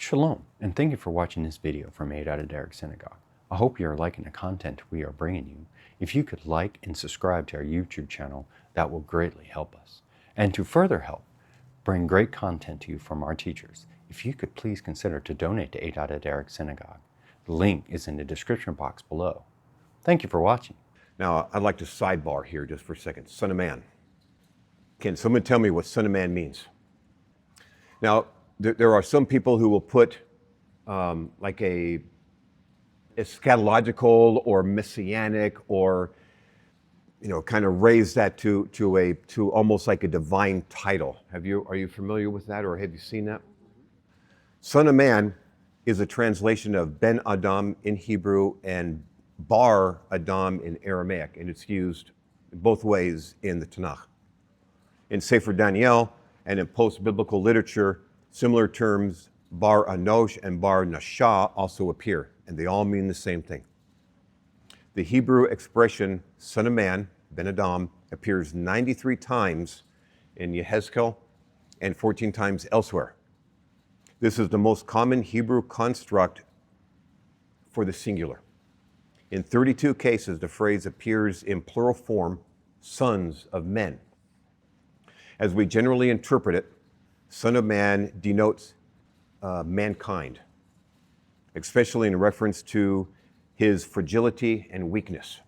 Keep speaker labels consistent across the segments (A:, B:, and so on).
A: Shalom, and thank you for watching this video from HaDerekh Synagogue. I hope you are liking the content we are bringing you. If you could like and subscribe to our YouTube channel, that will greatly help us. And to further help bring great content to you from our teachers, if you could please consider to donate to HaDerekh Synagogue. The link is in the description box below. Thank you for watching.
B: Now, I'd like to sidebar here just for a second. Son of man. Can someone tell me what son of man means? Now, there are some people who will put like a eschatological or messianic or, kind of raise that to almost like a divine title. Are you familiar with that, or have you seen that? Son of man is a translation of Ben Adam in Hebrew and Bar Adam in Aramaic, and it's used both ways in the Tanakh. In Sefer Daniel and in post-biblical literature, similar terms, Bar Anosh and Bar Nasha, also appear, and they all mean the same thing. The Hebrew expression, son of man, Ben Adam, appears 93 times in Yehezkel and 14 times elsewhere. This is the most common Hebrew construct for the singular. In 32 cases, the phrase appears in plural form, sons of men. As we generally interpret it, son of man denotes mankind, especially in reference to his fragility and weakness,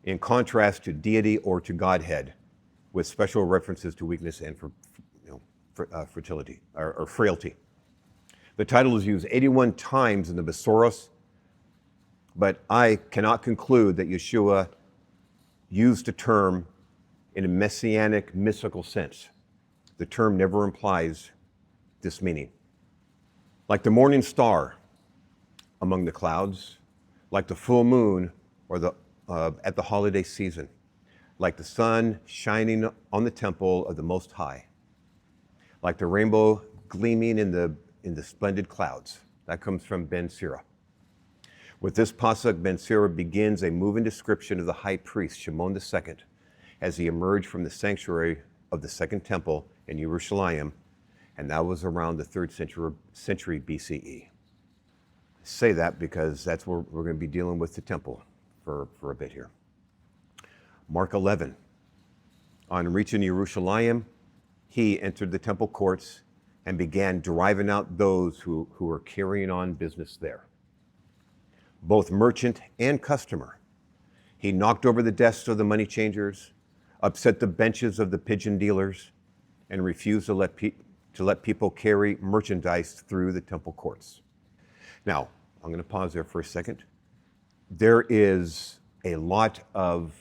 B: in contrast to deity or to Godhead, with special references to weakness and fertility or frailty. The title is used 81 times in the Besoros, but I cannot conclude that Yeshua used the term in a messianic, mystical sense. The term never implies this meaning. Like the morning star among the clouds, like the full moon or at the holiday season, like the sun shining on the temple of the Most High, like the rainbow gleaming in the splendid clouds. That comes from Ben Sira. With this pasuk, Ben Sira begins a moving description of the high priest, Shimon II, as he emerged from the sanctuary of the Second Temple in Jerusalem, and that was around the 3rd century BCE. I say that because that's where we're going to be dealing with the temple for a bit here. Mark 11. On reaching Jerusalem, he entered the temple courts and began driving out those who were carrying on business there, both merchant and customer. He knocked over the desks of the money changers, upset the benches of the pigeon dealers, and refused to let people carry merchandise through the temple courts. Now, I'm going to pause there for a second. There is a lot of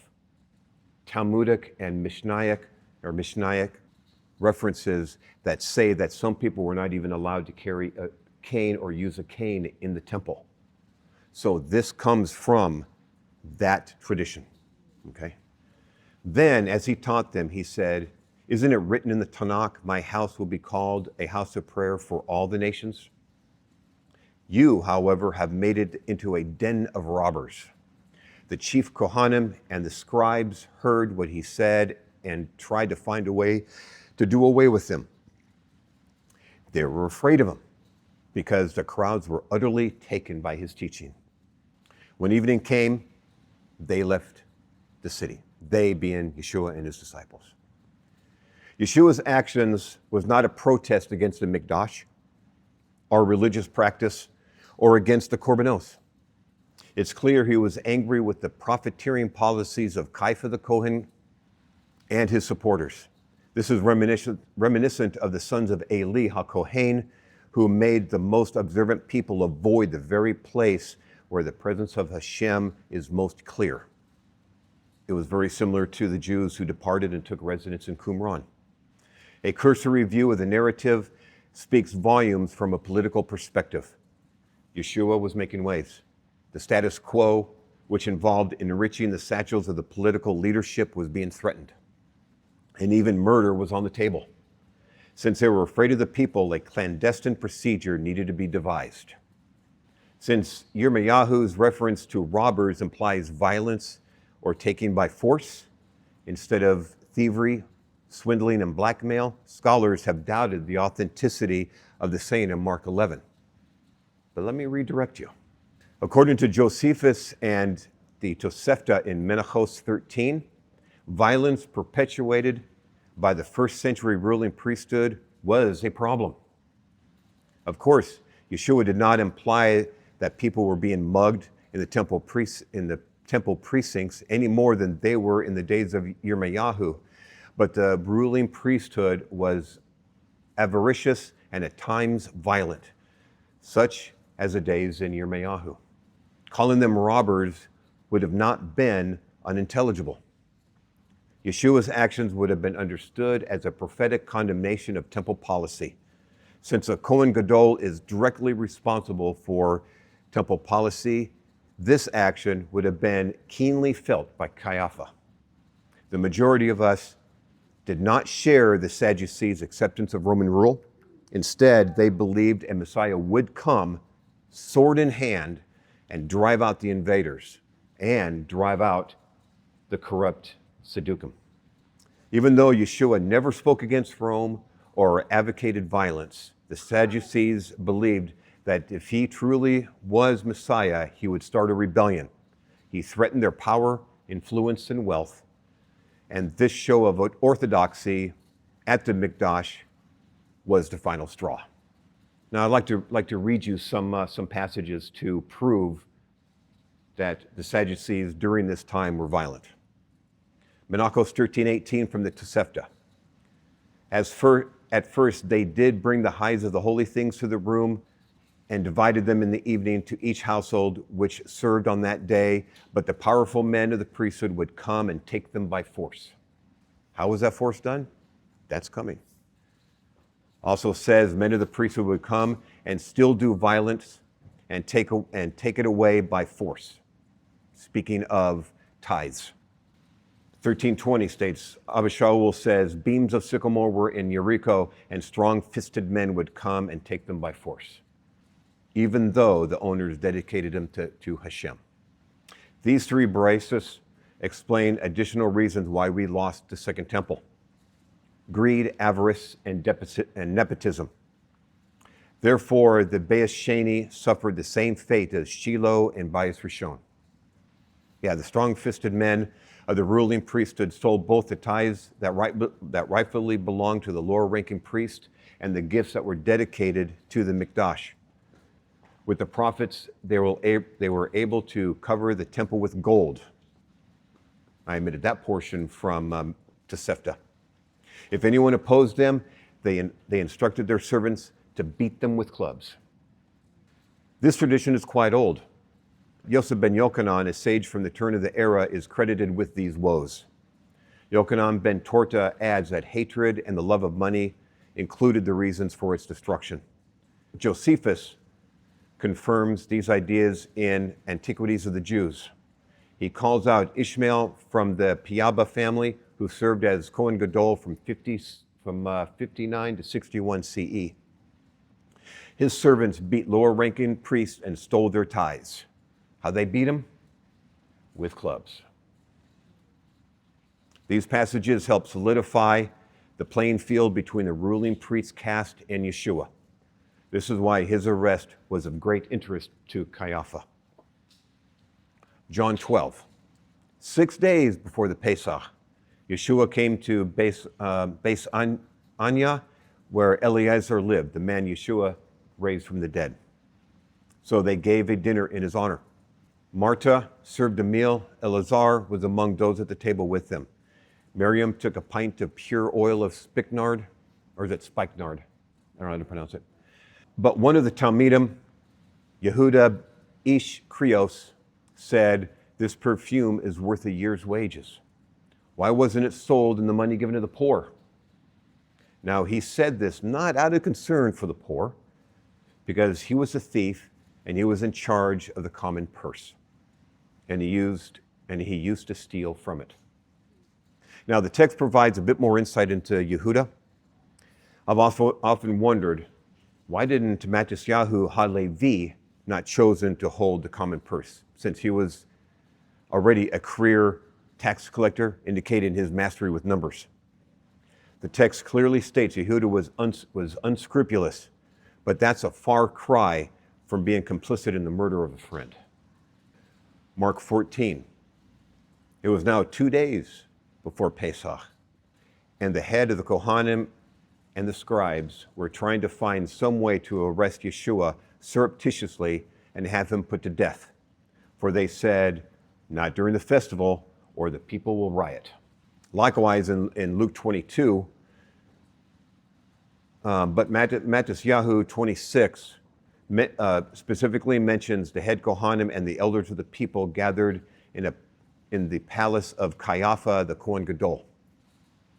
B: Talmudic and Mishnaic references that say that some people were not even allowed to carry a cane or use a cane in the temple. So this comes from that tradition, okay? Then, as he taught them, he said, "Isn't it written in the Tanakh, my house will be called a house of prayer for all the nations? You, however, have made it into a den of robbers." The chief Kohanim and the scribes heard what he said and tried to find a way to do away with him. They were afraid of him because the crowds were utterly taken by his teaching. When evening came, they left the city, they being Yeshua and his disciples. Yeshua's actions was not a protest against the Mikdash, or religious practice, or against the Korbanos. It's clear he was angry with the profiteering policies of Kaifa the Kohen and his supporters. This is reminiscent of the sons of Eli HaKohen, who made the most observant people avoid the very place where the presence of Hashem is most clear. It was very similar to the Jews who departed and took residence in Qumran. A cursory view of the narrative speaks volumes from a political perspective. Yeshua was making waves. The status quo, which involved enriching the satchels of the political leadership, was being threatened. And even murder was on the table. Since they were afraid of the people, a clandestine procedure needed to be devised. Since Yirmiyahu's reference to robbers implies violence or taking by force instead of thievery, swindling, and blackmail, scholars have doubted the authenticity of the saying in Mark 11. But let me redirect you. According to Josephus and the Tosefta in Menachos 13, violence perpetuated by the first century ruling priesthood was a problem. Of course, Yeshua did not imply that people were being mugged in the temple precincts any more than they were in the days of Yirmiyahu, but the ruling priesthood was avaricious and at times violent, such as the days in Yirmiyahu. Calling them robbers would have not been unintelligible. Yeshua's actions would have been understood as a prophetic condemnation of temple policy. Since a Kohen Gadol is directly responsible for temple policy, this action would have been keenly felt by Caiaphas. The majority of us did not share the Sadducees' acceptance of Roman rule. Instead, they believed a Messiah would come, sword in hand, and drive out the invaders and drive out the corrupt Sadducees. Even though Yeshua never spoke against Rome or advocated violence, the Sadducees believed that if he truly was Messiah, he would start a rebellion. He threatened their power, influence, and wealth. And this show of orthodoxy at the Mikdash was the final straw. Now, I'd like to read you some passages to prove that the Sadducees during this time were violent. Menachos 13:18 from the Tosefta. At first, they did bring the hides of the holy things to the room and divided them in the evening to each household which served on that day, but the powerful men of the priesthood would come and take them by force. How was that force done? That's coming. Also says men of the priesthood would come and still do violence and take it away by force. Speaking of tithes. 13:20 states, Abba Shaul says, beams of sycamore were in Jericho, and strong-fisted men would come and take them by force, even though the owners dedicated them to Hashem. These three braces explain additional reasons why we lost the Second Temple: greed, avarice, and nepotism. Therefore, the Beis Sheni suffered the same fate as Shiloh and Bayis Rishon. Yeah, the strong-fisted men of the ruling priesthood stole both the tithes that rightfully belonged to the lower-ranking priest and the gifts that were dedicated to the Mikdash. With the prophets, they were able to cover the temple with gold. I omitted that portion from Tosefta. If anyone opposed them, they instructed their servants to beat them with clubs. This tradition is quite old. Yosef ben Yochanan, a sage from the turn of the era, is credited with these woes. Yochanan ben Torta adds that hatred and the love of money included the reasons for its destruction. Josephus confirms these ideas in Antiquities of the Jews. He calls out Ishmael from the Piaba family, who served as Kohen Gadol from 59 to 61 CE. His servants beat lower-ranking priests and stole their tithes. How they beat him? With clubs. These passages help solidify the playing field between the ruling priest caste and Yeshua. This is why his arrest was of great interest to Caiaphas. John 12. 6 days before the Pesach, Yeshua came to Beis Anya, where Eliezer lived, the man Yeshua raised from the dead. So they gave a dinner in his honor. Martha served a meal. Eleazar was among those at the table with them. Miriam took a pint of pure oil of spikenard, or is it spikenard? I don't know how to pronounce it. But one of the Talmidim, Yehuda Ish Krios, said, this perfume is worth a year's wages. Why wasn't it sold and the money given to the poor? Now, he said this not out of concern for the poor, because he was a thief and he was in charge of the common purse. And he used to steal from it. Now, the text provides a bit more insight into Yehuda. I've often wondered, why didn't Mattisyahu HaLevi not chosen to hold the common purse, since he was already a career tax collector, indicating his mastery with numbers? The text clearly states Yehuda was unscrupulous, but that's a far cry from being complicit in the murder of a friend. Mark 14. It was now 2 days before Pesach, and the head of the Kohanim and the scribes were trying to find some way to arrest Yeshua surreptitiously and have him put to death. For they said, not during the festival, or the people will riot. Likewise, in Luke 22, but Mattisyahu 26 specifically mentions the head Kohanim and the elders of the people gathered in the palace of Caiaphas, the Kohen Gadol.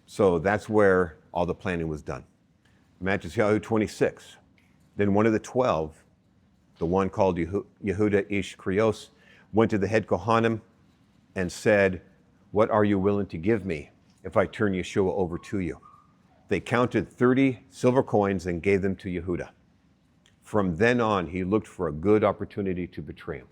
B: So that's where all the planning was done. Mattisyahu 26. Then one of the 12, the one called Yehuda Iscariot, went to the head Kohanim and said, "What are you willing to give me if I turn Yeshua over to you?" They counted 30 silver coins and gave them to Yehuda. From then on, he looked for a good opportunity to betray him.